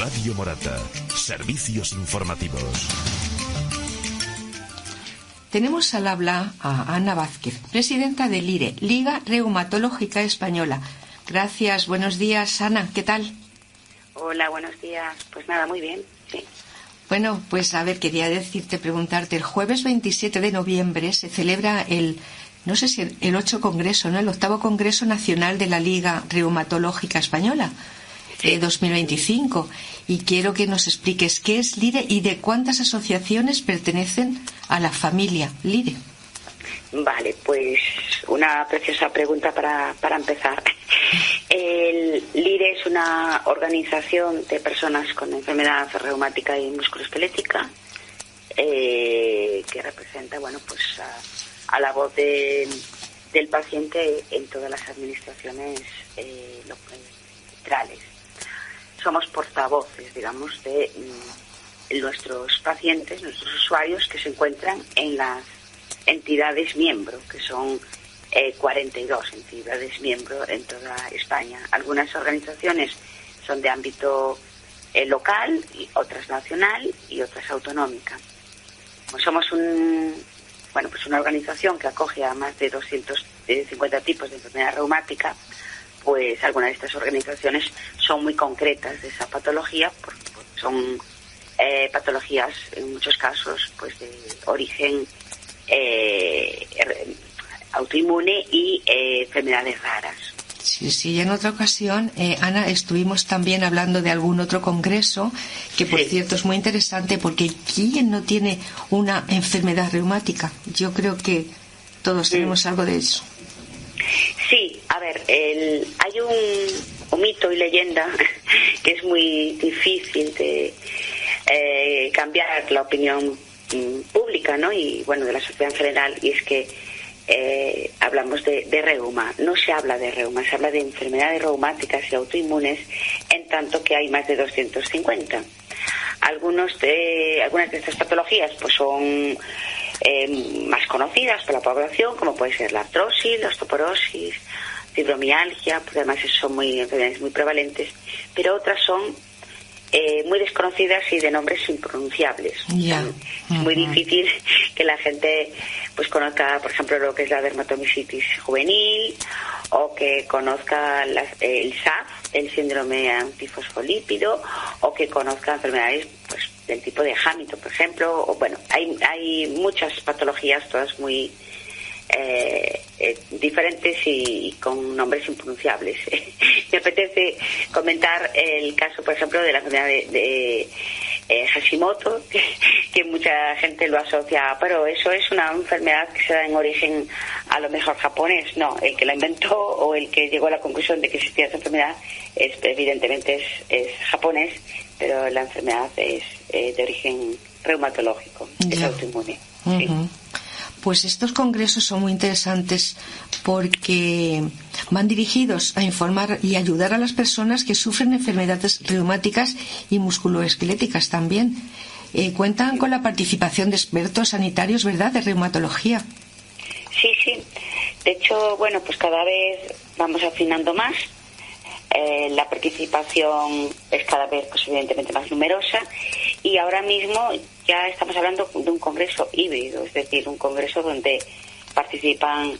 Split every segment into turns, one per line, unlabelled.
Radio Morata. Servicios informativos.
Tenemos al habla a Ana Vázquez, presidenta del LIRE, Liga Reumatológica Española. Gracias, buenos días, Ana, ¿qué tal?
Hola, buenos días. Pues nada, muy bien, sí.
Bueno, pues a ver, quería preguntarte, el jueves 27 de noviembre se celebra no sé si el 8 Congreso, ¿no? El 8º Congreso Nacional de la Liga Reumatológica Española, 2025. Y quiero que nos expliques qué es LIRE y de cuántas asociaciones pertenecen a la familia LIRE.
Vale, pues una preciosa pregunta para empezar. El LIRE es una organización de personas con enfermedad reumática y musculoesquelética que representa, bueno, pues a la voz del paciente en todas las administraciones centrales. Somos portavoces, digamos, de nuestros pacientes, nuestros usuarios que se encuentran en las entidades miembro, que son 42 entidades miembro en toda España. Algunas organizaciones son de ámbito local, y otras nacional y otras autonómica. Pues somos una organización que acoge a más de 250 tipos de enfermedad reumática. Pues algunas de estas organizaciones son muy concretas de esa patología, porque son patologías en muchos casos pues de origen autoinmune y enfermedades raras.
Sí, en otra ocasión, Ana, estuvimos también hablando de algún otro congreso que, por cierto, es muy interesante porque ¿quién no tiene una enfermedad reumática? Yo creo que todos tenemos algo de eso.
Sí, a ver, hay un mito y leyenda que es muy difícil de cambiar la opinión pública, ¿no? Y bueno, de la sociedad en general, y es que hablamos de reuma. No se habla de reuma, se habla de enfermedades reumáticas y autoinmunes, en tanto que hay más de 250. Algunas de estas patologías pues son más conocidas por la población, como puede ser la artrosis, la osteoporosis, fibromialgia, porque además son enfermedades muy prevalentes, pero otras son muy desconocidas y de nombres impronunciables. Es muy difícil que la gente pues conozca, por ejemplo, lo que es la dermatomyositis juvenil, o que conozca el SAF, el síndrome antifosfolípido, o que conozca enfermedades pues del tipo de Hamilton, por ejemplo. O, bueno, hay muchas patologías, todas muy diferentes y con nombres impronunciables. Me apetece comentar el caso, por ejemplo, de la enfermedad de Hashimoto, que mucha gente lo asocia, pero eso es una enfermedad que se da en origen a lo mejor japonés. No, el que la inventó o el que llegó a la conclusión de que existía esa enfermedad evidentemente es japonés, pero la enfermedad es de origen reumatológico, es autoinmune. Sí.
Pues estos congresos son muy interesantes porque van dirigidos a informar y ayudar a las personas que sufren enfermedades reumáticas y musculoesqueléticas también. Cuentan con la participación de expertos sanitarios, ¿verdad?, de reumatología.
Sí. De hecho, bueno, pues cada vez vamos afinando más. La participación es cada vez, pues evidentemente, más numerosa, y ahora mismo ya estamos hablando de un congreso híbrido, es decir, un congreso donde participan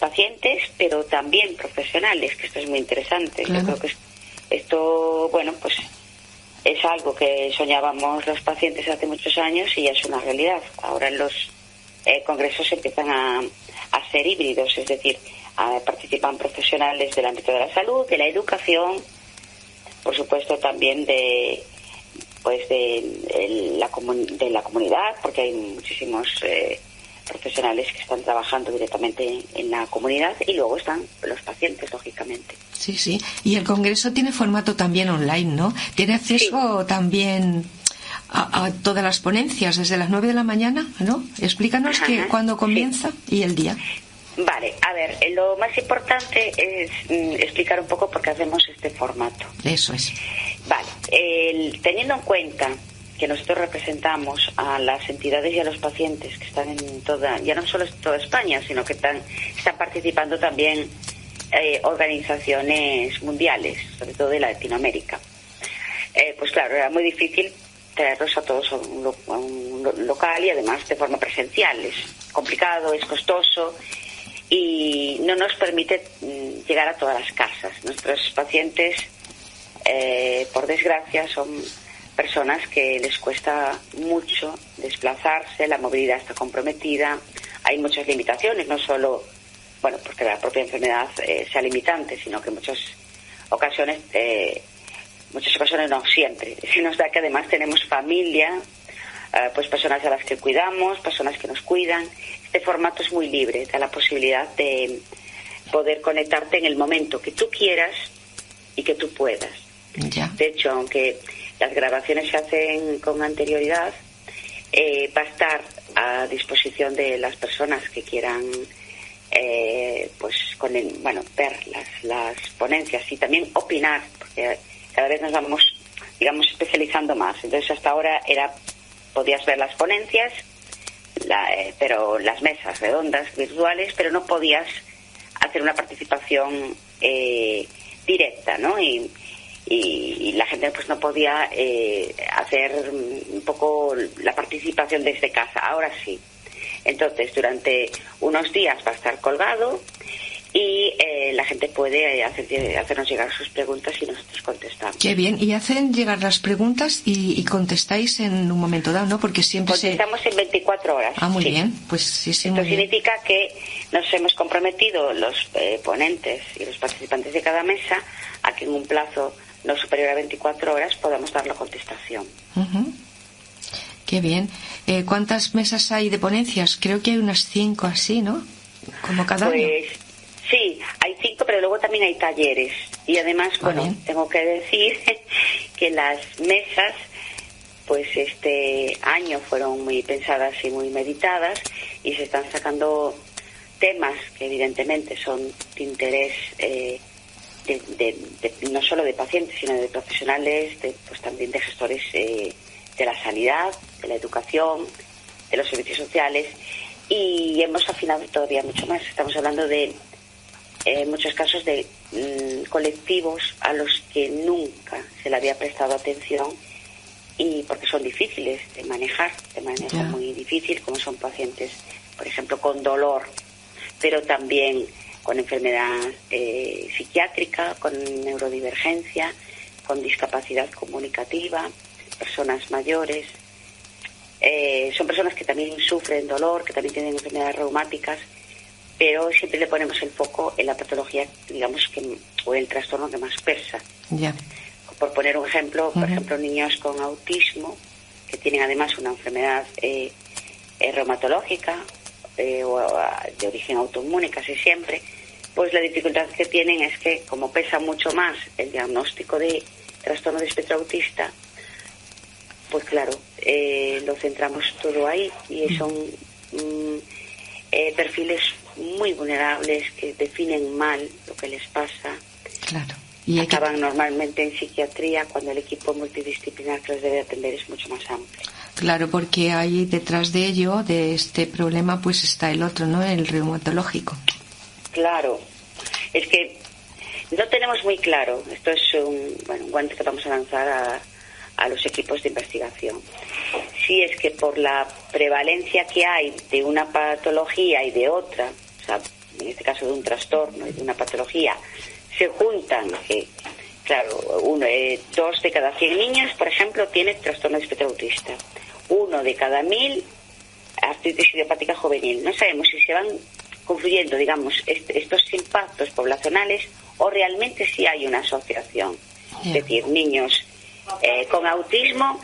pacientes, pero también profesionales, que esto es muy interesante. Claro. Yo creo que esto, bueno, pues es algo que soñábamos los pacientes hace muchos años y ya es una realidad. Ahora los congresos empiezan a ser híbridos, es decir, participan profesionales del ámbito de la salud, de la educación, por supuesto también de la comunidad, porque hay muchísimos profesionales que están trabajando directamente en la comunidad, y luego están los pacientes, lógicamente.
Sí. Y el congreso tiene formato también online, ¿no? Tiene acceso también a todas las ponencias desde las 9 de la mañana, ¿no? Explícanos cuándo comienza y el día.
Vale, a ver, lo más importante es explicar un poco por qué hacemos este formato.
Eso es.
Vale, teniendo en cuenta que nosotros representamos a las entidades y a los pacientes que están en ya no solo en toda España, sino que están participando también organizaciones mundiales, sobre todo de Latinoamérica. pues claro, era muy difícil traerlos a todos a un local y además de forma presencial. Es complicado, es costoso y no nos permite llegar a todas las casas. Nuestros pacientes, por desgracia, son personas que les cuesta mucho desplazarse, la movilidad está comprometida, hay muchas limitaciones, no solo, bueno, porque la propia enfermedad sea limitante, sino que en muchas ocasiones no siempre, se nos da que además tenemos familia, pues personas a las que cuidamos, personas que nos cuidan. Este formato es muy libre, da la posibilidad de poder conectarte en el momento que tú quieras y que tú puedas.
Ya.
De hecho, aunque las grabaciones se hacen con anterioridad, va a estar a disposición de las personas que quieran pues ver las ponencias y también opinar, porque cada vez nos vamos, digamos, especializando más. Entonces, hasta ahora podías ver las ponencias, pero las mesas redondas virtuales, pero no podías hacer una participación directa, ¿no? Y la gente pues no podía hacer un poco la participación desde casa. Ahora sí. Entonces, durante unos días va a estar colgado y la gente puede hacernos llegar sus preguntas y nosotros contestamos.
Qué bien. Y hacen llegar las preguntas y contestáis en un momento dado, ¿no? Porque siempre
contestamos en 24 horas.
Ah, muy
sí.
bien. Pues sí,
Esto significa que nos hemos comprometido los ponentes y los participantes de cada mesa a que en un plazo no superior a 24 horas podamos dar la contestación.
Uh-huh. Qué bien. ¿Cuántas mesas hay de ponencias? Creo que hay unas 5 así, ¿no? Como cada año.
Sí, hay 5, pero luego también hay talleres. Y además, tengo que decir que las mesas, pues este año fueron muy pensadas y muy meditadas y se están sacando temas que evidentemente son de interés no solo de pacientes, sino de profesionales, pues también de gestores de la sanidad, de la educación, de los servicios sociales, y hemos afinado todavía mucho más. Estamos hablando de en muchos casos de colectivos a los que nunca se le había prestado atención, y porque son difíciles de manejar, de manejo muy difícil, como son pacientes, por ejemplo, con dolor, pero también con enfermedad psiquiátrica, con neurodivergencia, con discapacidad comunicativa, personas mayores. Son personas que también sufren dolor, que también tienen enfermedades reumáticas, pero siempre le ponemos el foco en la patología, digamos, o el trastorno que más pesa.
Ya.
Por poner un ejemplo, por ejemplo, niños con autismo, que tienen además una enfermedad reumatológica o de origen autoinmune casi siempre, pues la dificultad que tienen es que, como pesa mucho más el diagnóstico de trastorno de espectro autista, pues claro, lo centramos todo ahí, y son perfiles muy vulnerables que definen mal lo que les pasa.
Claro.
Y acaban normalmente en psiquiatría, cuando el equipo multidisciplinar que los debe atender es mucho más amplio.
Claro, porque ahí detrás de ello, de este problema, pues está el otro, ¿no? El reumatológico. Claro.
Es que no tenemos muy claro. Esto es un guante que vamos a lanzar a los equipos de investigación. Si es que por la prevalencia que hay de una patología y de otra, o sea, en este caso de un trastorno y de una patología, se juntan, claro, 2 de cada 100 niños, por ejemplo, tiene trastorno de espectro autista. 1 de cada 1000, artritis idiopática juvenil. No sabemos si se van confluyendo, digamos, estos impactos poblacionales o realmente sí hay una asociación. Es decir, niños con autismo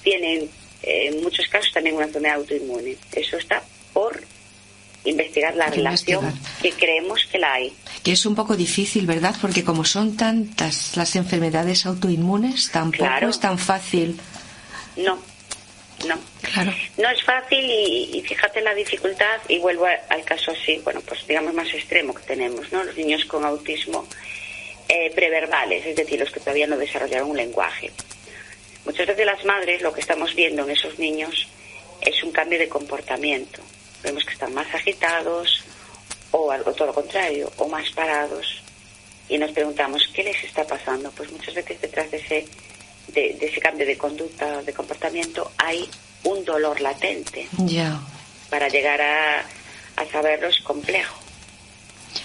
tienen en muchos casos también una enfermedad autoinmune. Eso está por investigar la relación, que creemos que la hay.
Que es un poco difícil, ¿verdad? Porque como son tantas las enfermedades autoinmunes, tampoco es tan fácil.
No. Claro. No es fácil, y fíjate la dificultad, y vuelvo al caso así, pues digamos más extremo que tenemos, ¿no? Los niños con autismo preverbales, es decir, los que todavía no desarrollaron un lenguaje. Muchas veces las madres, lo que estamos viendo en esos niños es un cambio de comportamiento. Vemos que están más agitados, o algo todo lo contrario, o más parados, y nos preguntamos, ¿qué les está pasando? Pues muchas veces detrás de ese de ese cambio de conducta, de comportamiento, hay un dolor latente.
Ya.
Para llegar a saberlo es complejo,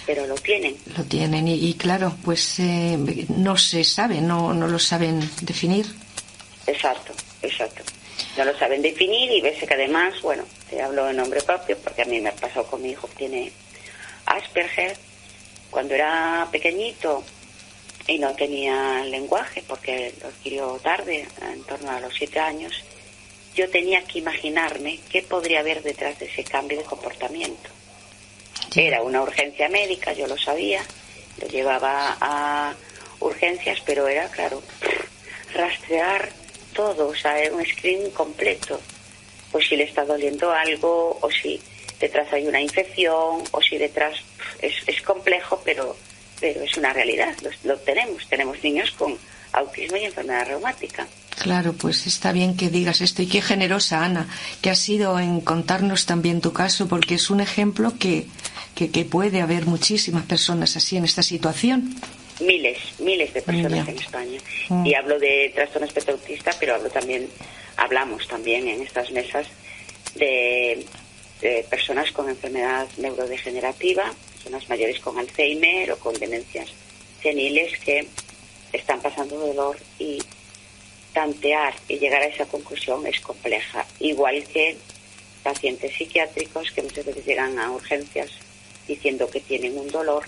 pero lo tienen.
Lo tienen y claro, pues no se sabe, no lo saben definir.
Exacto. No lo saben definir y ves que además, bueno, te hablo en nombre propio porque a mí me ha pasado con mi hijo que tiene Asperger. Cuando era pequeñito y no tenía lenguaje porque lo adquirió tarde, en torno a los 7 años, yo tenía que imaginarme qué podría haber detrás de ese cambio de comportamiento. Sí. Era una urgencia médica, yo lo sabía, lo llevaba a urgencias, pero era, claro, rastrear todo, o sea, era un screening completo. Pues si le está doliendo algo, o si detrás hay una infección, o si detrás es complejo, pero es una realidad, lo tenemos niños con autismo y enfermedad reumática.
Claro, pues está bien que digas esto y qué generosa, Ana, que has sido en contarnos también tu caso, porque es un ejemplo que puede haber muchísimas personas así en esta situación.
Miles de personas en España. Y hablo de trastorno espectro autista, pero hablamos también en estas mesas de personas con enfermedad neurodegenerativa, personas mayores con Alzheimer o con demencias seniles que están pasando dolor, y tantear y llegar a esa conclusión es compleja. Igual que pacientes psiquiátricos que muchas veces llegan a urgencias diciendo que tienen un dolor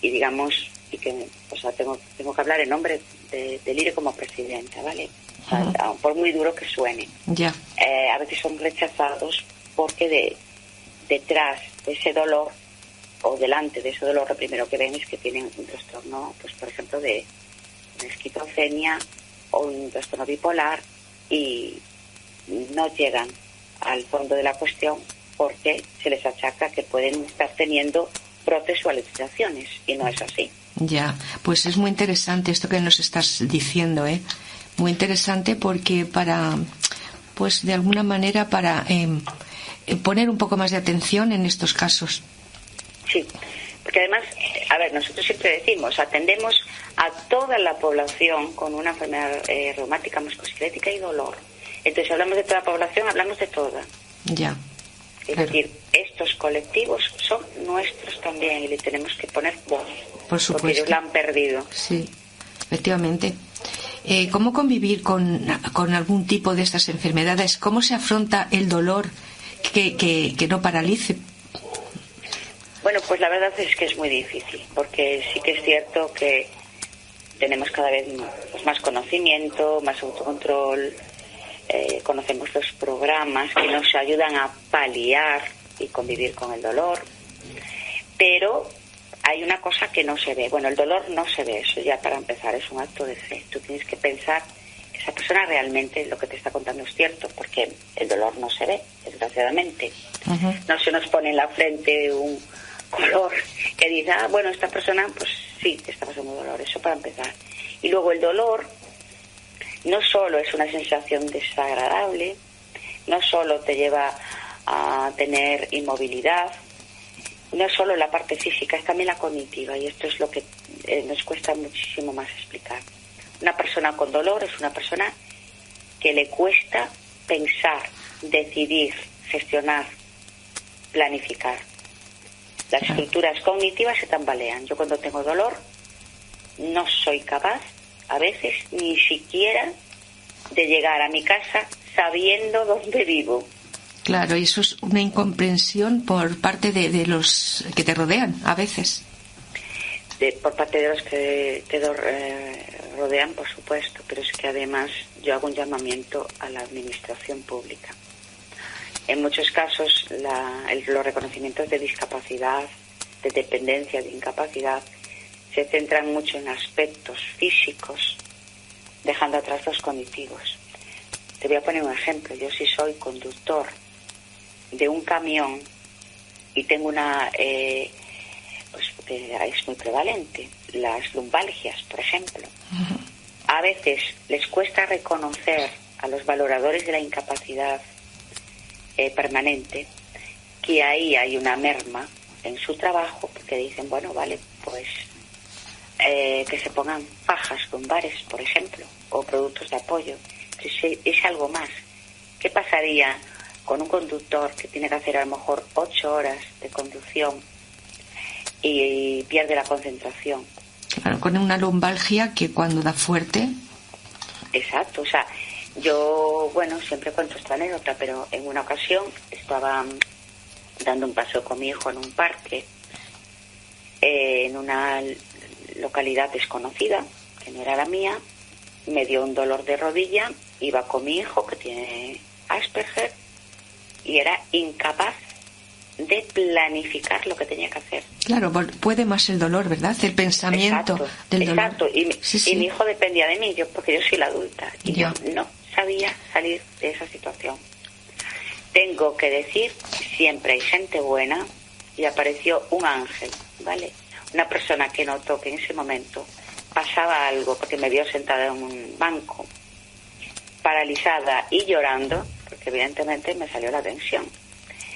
y digamos, y que, o sea, tengo que hablar en nombre de Lirio como presidenta, ¿vale? O sea, por muy duro que suene.
Ya.
A veces son rechazados porque detrás de ese dolor o delante de ese dolor lo primero que ven es que tienen un trastorno, pues por ejemplo de esquizofrenia o un trastorno bipolar, y no llegan al fondo de la cuestión porque se les achaca que pueden estar teniendo brotes o alucinaciones, y no es así.
Ya, pues es muy interesante esto que nos estás diciendo, muy interesante, porque pues de alguna manera para poner un poco más de atención en estos casos.
Sí, porque además, a ver, nosotros siempre decimos, atendemos a toda la población con una enfermedad reumática musculoesquelética y dolor. Entonces, si hablamos de toda la población, hablamos de toda.
Ya.
Es decir, estos colectivos son nuestros también y le tenemos que poner voz.
Por supuesto.
Porque ellos la han perdido.
Sí, efectivamente. ¿Cómo convivir con algún tipo de estas enfermedades? ¿Cómo se afronta el dolor que no paralice?
Bueno, pues la verdad es que es muy difícil, porque sí que es cierto que tenemos cada vez más conocimiento, más autocontrol, conocemos los programas que nos ayudan a paliar y convivir con el dolor, pero hay una cosa que no se ve. Bueno, el dolor no se ve, eso ya para empezar es un acto de fe. Tú tienes que pensar que esa persona realmente lo que te está contando es cierto, porque el dolor no se ve, desgraciadamente. Uh-huh. No se nos pone en la frente un color que dice, bueno, esta persona pues sí, te está pasando dolor, eso para empezar. Y luego el dolor no solo es una sensación desagradable, no solo te lleva a tener inmovilidad, no es solo la parte física, es también la cognitiva, y esto es lo que nos cuesta muchísimo más explicar. Una persona con dolor es una persona que le cuesta pensar, decidir, gestionar, planificar. Las estructuras cognitivas se tambalean. Yo cuando tengo dolor no soy capaz, a veces, ni siquiera de llegar a mi casa sabiendo dónde vivo.
Claro, y eso es una incomprensión por parte de los que te rodean, a veces.
Por parte de los que te rodean, por supuesto, pero es que además yo hago un llamamiento a la administración pública. En muchos casos los reconocimientos de discapacidad, de dependencia, de incapacidad, se centran mucho en aspectos físicos, dejando atrás los cognitivos. Te voy a poner un ejemplo. Yo si soy conductor de un camión y tengo es muy prevalente, las lumbalgias, por ejemplo. Uh-huh. A veces les cuesta reconocer a los valoradores de la incapacidad permanente que ahí hay una merma en su trabajo, porque dicen, bueno, vale, pues que se pongan fajas lumbares, por ejemplo, o productos de apoyo. Es algo más. ¿Qué pasaría con un conductor que tiene que hacer a lo mejor 8 horas de conducción y pierde la concentración?
Claro, con una lumbalgia que cuando da fuerte...
Exacto, o sea, yo, bueno, siempre cuento esta anécdota, pero en una ocasión estaba dando un paseo con mi hijo en un parque, en una localidad desconocida, que no era la mía. Me dio un dolor de rodilla, iba con mi hijo que tiene Asperger y era incapaz de planificar lo que tenía que hacer.
Claro, puede más el dolor, ¿verdad? El pensamiento del dolor.
Exacto, y mi hijo dependía de mí, porque yo soy la adulta y yo no sabía salir de esa situación. Tengo que decir, siempre hay gente buena, y apareció un ángel, ¿vale? Una persona que notó que en ese momento pasaba algo, porque me vio sentada en un banco, paralizada y llorando, porque evidentemente me salió la tensión.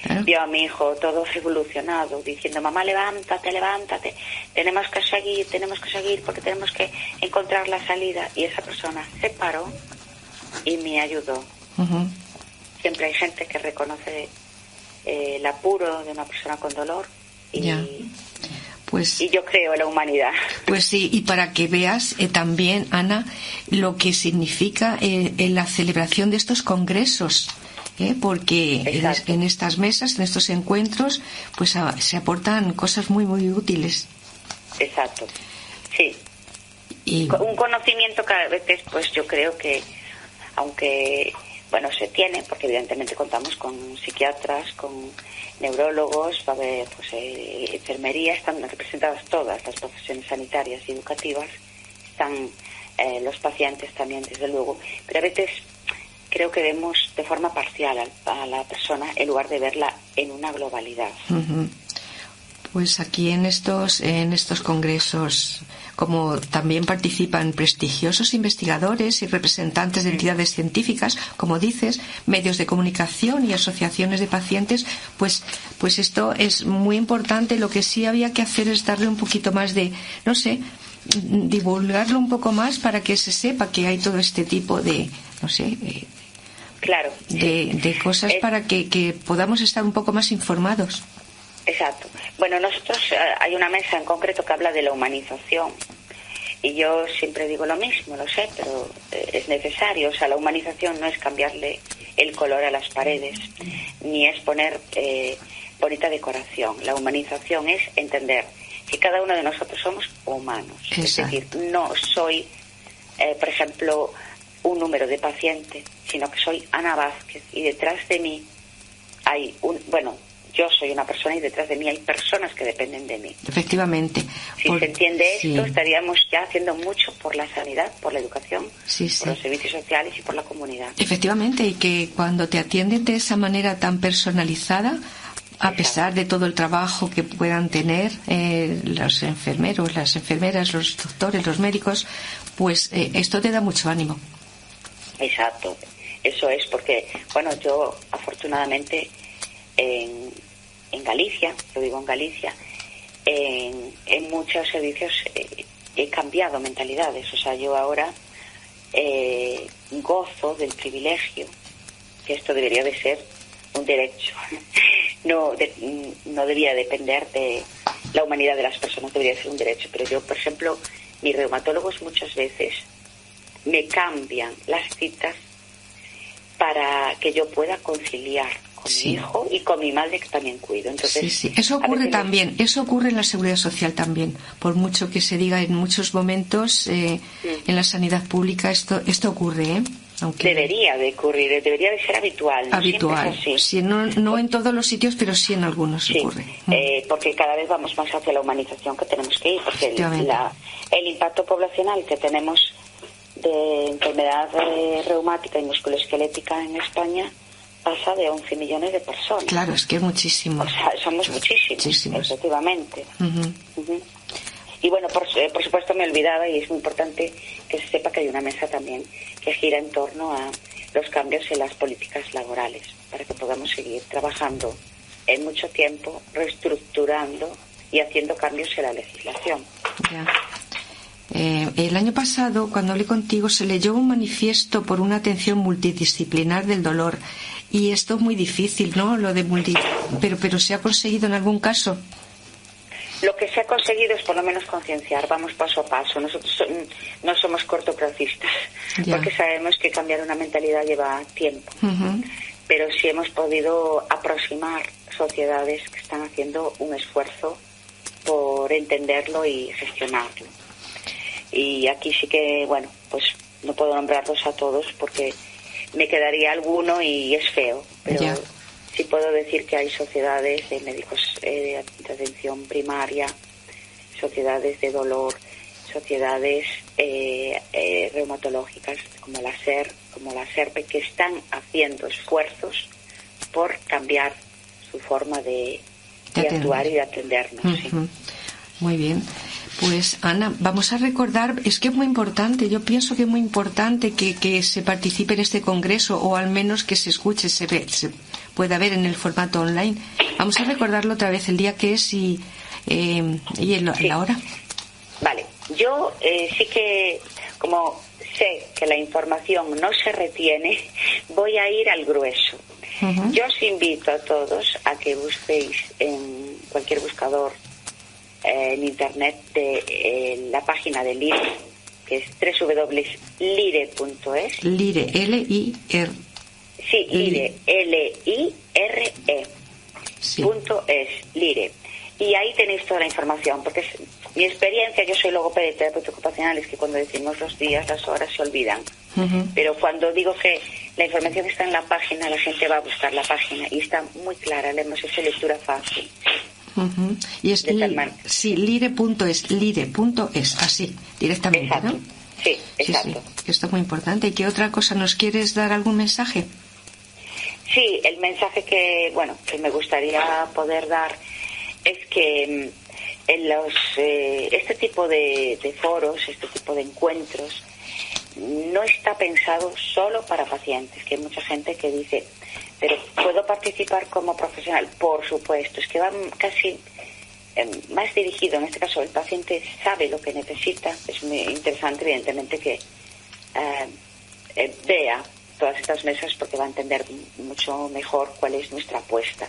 Claro.
Vio a mi hijo todo revolucionado, diciendo: mamá, levántate, levántate, tenemos que seguir, porque tenemos que encontrar la salida. Y esa persona se paró y me ayudó.
Uh-huh.
Siempre hay gente que reconoce el apuro de una persona con dolor y yo creo en la humanidad.
Pues sí, y para que veas también, Ana, lo que significa en la celebración de estos congresos, porque en estas mesas, en estos encuentros, pues se aportan cosas muy, muy útiles.
Exacto, sí. Y un conocimiento que a veces, pues yo creo que, aunque... Bueno, se tiene, porque evidentemente contamos con psiquiatras, con neurólogos, va a haber enfermería, están representadas todas las profesiones sanitarias y educativas, están los pacientes también, desde luego, pero a veces creo que vemos de forma parcial a la persona en lugar de verla en una globalidad.
Uh-huh. Pues aquí en estos congresos, como también participan prestigiosos investigadores y representantes de entidades científicas, como dices, medios de comunicación y asociaciones de pacientes, pues esto es muy importante. Lo que sí había que hacer es darle un poquito más de, no sé, divulgarlo un poco más para que se sepa que hay todo este tipo de, no sé,
claro,
de cosas para que podamos estar un poco más informados.
Exacto. Bueno, nosotros hay una mesa en concreto que habla de la humanización y yo siempre digo lo mismo, lo sé, pero es necesario. O sea, la humanización no es cambiarle el color a las paredes ni es poner bonita decoración. La humanización es entender que cada uno de nosotros somos humanos. Exacto. Es decir, no soy, por ejemplo, un número de paciente, sino que soy Ana Vázquez y detrás de mí hay yo soy una persona y detrás de mí hay personas que dependen de mí.
Efectivamente.
Si se entiende esto, estaríamos ya haciendo mucho por la sanidad, por la educación, por los servicios sociales y por la comunidad.
Efectivamente, y que cuando te atienden de esa manera tan personalizada, a pesar de todo el trabajo que puedan tener los enfermeros, las enfermeras, los doctores, los médicos, pues esto te da mucho ánimo.
Exacto. Eso es porque, yo afortunadamente en Galicia, yo vivo en Galicia, en muchos servicios he cambiado mentalidades. O sea, yo ahora gozo del privilegio, que esto debería de ser un derecho. No debería depender de la humanidad de las personas, debería ser un derecho. Pero yo, por ejemplo, mis reumatólogos muchas veces me cambian las citas para que yo pueda conciliar con mi hijo y con mi madre, que también cuido. Entonces,
eso ocurre también, eso ocurre en la seguridad social también, por mucho que se diga en muchos momentos en la sanidad pública esto ocurre, aunque
debería de ocurrir, debería de ser habitual.
Sí, no en todos los sitios, pero sí en algunos ocurre.
Porque cada vez vamos más hacia la humanización que tenemos que ir, porque el impacto poblacional que tenemos de enfermedad reumática y musculoesquelética en España pasa de 11 millones de personas.
Claro, es que es muchísimo.
O sea, somos muchísimos, efectivamente. Y bueno, por supuesto me olvidaba, y es muy importante que se sepa que hay una mesa también que gira en torno a los cambios en las políticas laborales, para que podamos seguir trabajando en mucho tiempo, reestructurando y haciendo cambios en la legislación.
El año pasado, cuando hablé contigo, se leyó un manifiesto por una atención multidisciplinar del dolor. Y esto es muy difícil, ¿no? Lo de pero ¿se ha conseguido en algún caso?
Lo que se ha conseguido es por lo menos concienciar, vamos paso a paso. Nosotros no somos cortoplacistas, porque sabemos que cambiar una mentalidad lleva tiempo. Uh-huh. Pero sí hemos podido aproximar sociedades que están haciendo un esfuerzo por entenderlo y gestionarlo. Y aquí sí que, bueno, pues no puedo nombrarlos a todos porque me quedaría alguno y es feo, pero sí puedo decir que hay sociedades de médicos de atención primaria, sociedades de dolor, sociedades reumatológicas como la SERPE, que están haciendo esfuerzos por cambiar su forma de actuar y de atendernos. Uh-huh. Sí.
Muy bien. Pues Ana, vamos a recordar, es que es muy importante, yo pienso que es muy importante que se participe en este congreso, o al menos que se escuche, se pueda ver en el formato online. Vamos a recordarlo otra vez, el día que es y la hora.
Vale, yo sí que, como sé que la información no se retiene, voy a ir al grueso. Uh-huh. Yo os invito a todos a que busquéis en cualquier buscador en internet de la página de LIRE, que es www.lire.es.
LIRE, L-I-R.
Sí, LIRE, L-I-R-E.
Sí.
.es, LIRE. Y ahí tenéis toda la información, porque es mi experiencia. Yo soy logopeda y terapeuta ocupacional, es que cuando decimos los días, las horas se olvidan. Uh-huh. Pero cuando digo que la información está en la página, la gente va a buscar la página y está muy clara, le hemos hecho lectura fácil.
Uh-huh. Y es lire.es, así, directamente.
Exacto.
¿No?
Sí, exacto.
Sí. Esto es muy importante. ¿Y qué otra cosa? ¿Nos quieres dar algún mensaje?
Sí, el mensaje que me gustaría poder dar es que en este tipo de foros, este tipo de encuentros, no está pensado solo para pacientes, que hay mucha gente que dice, pero ¿puedo participar como profesional? Por supuesto, es que va casi más dirigido. En este caso, el paciente sabe lo que necesita. Es muy interesante, evidentemente, que vea todas estas mesas, porque va a entender mucho mejor cuál es nuestra apuesta.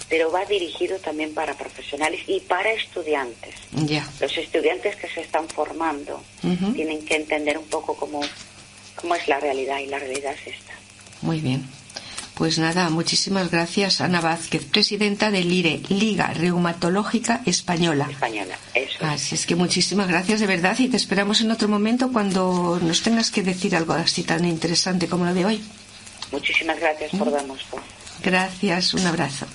Pero va dirigido también para profesionales y para estudiantes.
Yeah.
Los estudiantes que se están formando uh-huh. tienen que entender un poco cómo es la realidad, y la realidad es esta.
Muy bien. Pues nada, muchísimas gracias, Ana Vázquez, presidenta de LIRE, Liga Reumatológica Española.
Eso.
Así es que muchísimas gracias, de verdad, y te esperamos en otro momento cuando nos tengas que decir algo así tan interesante como lo de hoy.
Muchísimas gracias por darnos voz.
Gracias, un abrazo.